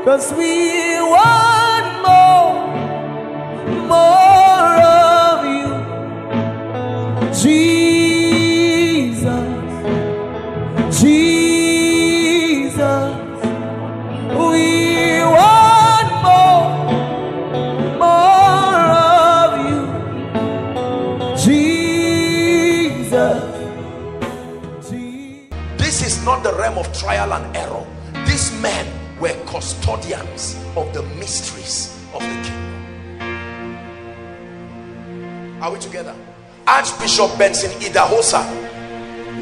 'cause we want more of you, Jesus, Jesus. We want more of you, Jesus. This is not the realm of trial and error. These men were custodians of the mysteries of the kingdom. Are we together? Archbishop Benson Idahosa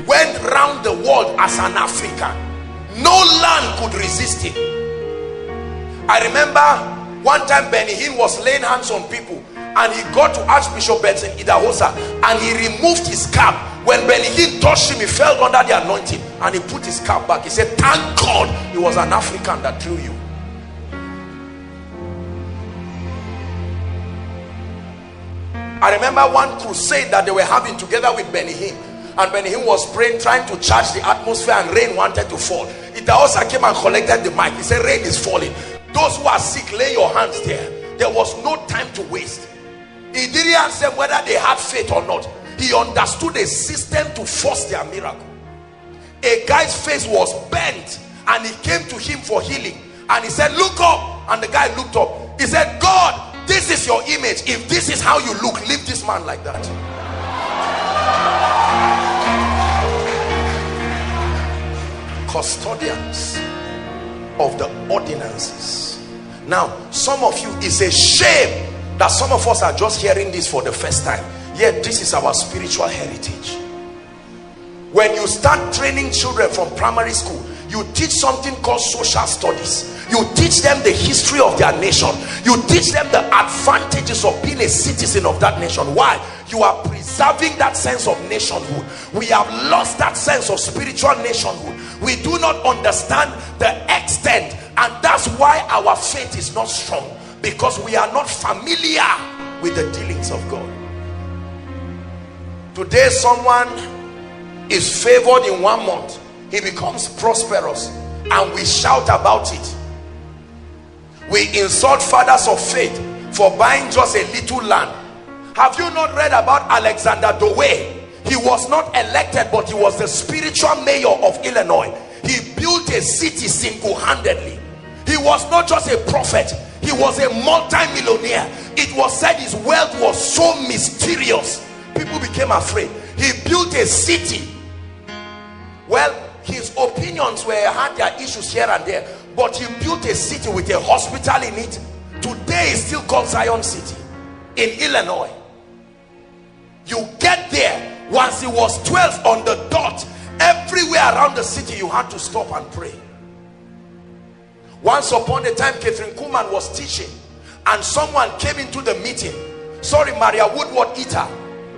went round the world as an African. No land could resist him. I remember one time Benny Hinn was laying hands on people, and he got to Archbishop Benson Idahosa and he removed his cap. When Benny Hinn touched him, he fell under the anointing and he put his cap back. He said, thank God it was an African that drew you. I remember one crusade that they were having together with Benny Hinn, and Benny Hinn was praying, trying to charge the atmosphere, and rain wanted to fall. Idahosa came and collected the mic. He said, rain is falling. Those who are sick, lay your hands there. There was no time to waste. He didn't ask them whether they had faith or not. He understood a system to force their miracle. A guy's face was bent and he came to him for healing, and he said, look up. And the guy looked up. He said, God, this is your image. If this is how you look, leave this man like that. Custodians of the ordinances. Now, some of you, it's a shame that some of us are just hearing this for the first time. Yet this is our spiritual heritage. When you start training children from primary school, you teach something called social studies. You teach them the history of their nation. You teach them the advantages of being a citizen of that nation. Why? You are preserving that sense of nationhood. We have lost that sense of spiritual nationhood. We do not understand the extent, and that's why our faith is not strong, because we are not familiar with the dealings of God. Today someone is favored in 1 month, he becomes prosperous, and we shout about it. We insult fathers of faith for buying just a little land. Have you not read about Alexander Dewey? He was not elected, but he was the spiritual mayor of Illinois. He built a city single-handedly. He was not just a prophet, he was a multi-millionaire. It was said his wealth was so mysterious, people became afraid. He built a city. Well, his opinions had their issues here and there, but he built a city with a hospital in it. Today it's still called Zion City in Illinois. You get there, once it was 12 on the dot, everywhere around the city you had to stop and pray. Once upon a time, Catherine Kuhlman was teaching, and someone came into the meeting. Maria Woodward Eater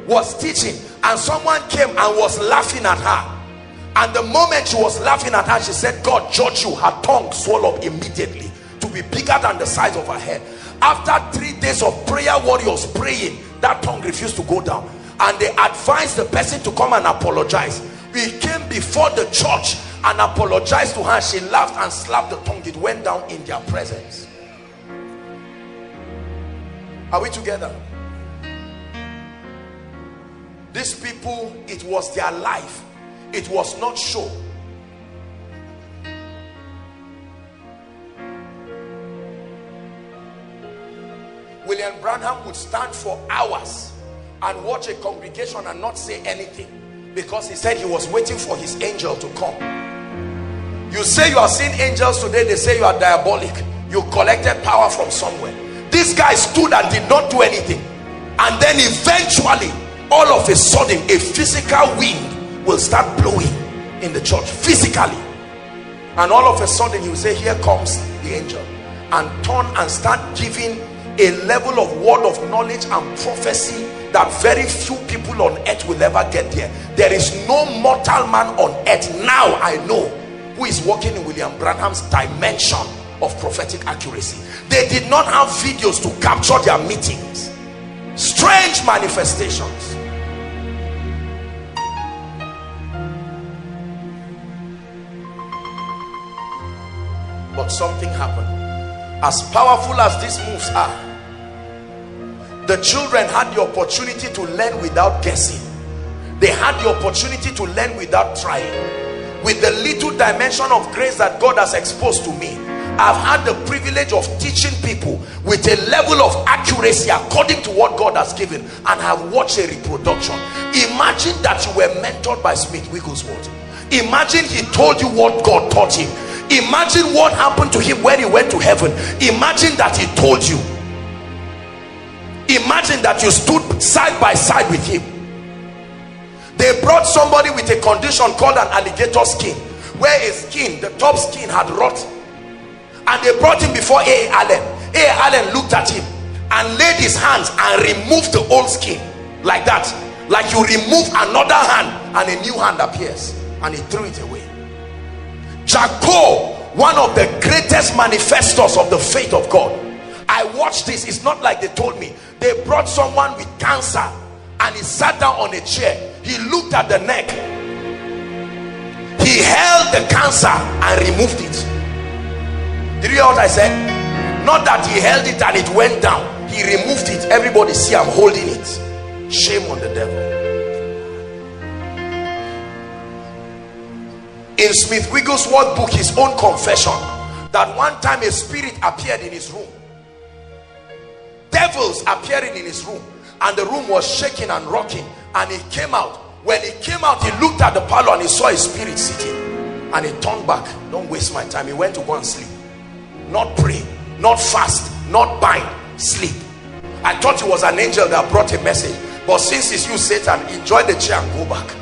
was teaching, and someone came and was laughing at her. And the moment she was laughing at her, she said, God judge you. Her tongue swelled up immediately to be bigger than the size of her head. After 3 days of prayer warriors praying, that tongue refused to go down, and they advised the person to come and apologize. He came before the church and apologized to her. She laughed and slapped the tongue. It went down in their presence. Are we together? These people, it was their life. It was not show. William Branham would stand for hours and watch a congregation and not say anything, because he said he was waiting for his angel to come. You say you are seeing angels today, they say you are diabolic. You collected power from somewhere. This guy stood and did not do anything, and then eventually, all of a sudden, a physical wind will start blowing in the church physically, and all of a sudden he will say, here comes the angel, and turn and start giving a level of word of knowledge and prophecy that very few people on earth will ever get there. There is no mortal man on earth now I know who is working in William Branham's dimension of prophetic accuracy. They did not have videos to capture their meetings. Strange manifestations. But something happened. As powerful as these moves are, the children had the opportunity to learn without guessing. They had the opportunity to learn without trying. With the little dimension of grace that God has exposed to me, I've had the privilege of teaching people with a level of accuracy according to what God has given, and have watched a reproduction. Imagine that you were mentored by Smith Wigglesworth. Imagine he told you what God taught him. Imagine what happened to him when he went to heaven. Imagine that he told you. Imagine that you stood side by side with him. They brought somebody with a condition called an alligator skin, where his skin, the top skin, had rot, and they brought him before A. Allen. A. Allen looked at him and laid his hands and removed the old skin, like that, like you remove another hand and a new hand appears, and he threw it away. Jacob, one of the greatest manifestors of the faith of God. I watched this. It's not like they told me. They brought someone with cancer and he sat down on a chair. He looked at the neck. He held the cancer and removed it. Did you hear what I said? Not that he held it and it went down. He removed it. Everybody see I'm holding it. Shame on the devil. In Smith Wigglesworth's book, his own confession, that one time a spirit appeared in his room. Devils appearing in his room, and the room was shaking and rocking, and he came out. When he came out, he looked at the parlor and he saw a spirit sitting, and he turned back. Don't waste my time. He went to go and sleep. Not pray, not fast, not bind, sleep. I thought it was an angel that brought a message, but since it's you, Satan, enjoy the chair and go back.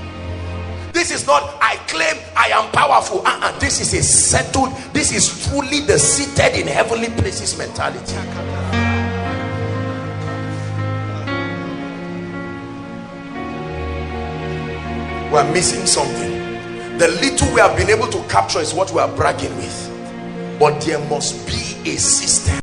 This is not I claim I am powerful. This is a settled, this is truly the seated in heavenly places mentality. We're missing something. The little we have been able to capture is what we are bragging with, but there must be a system.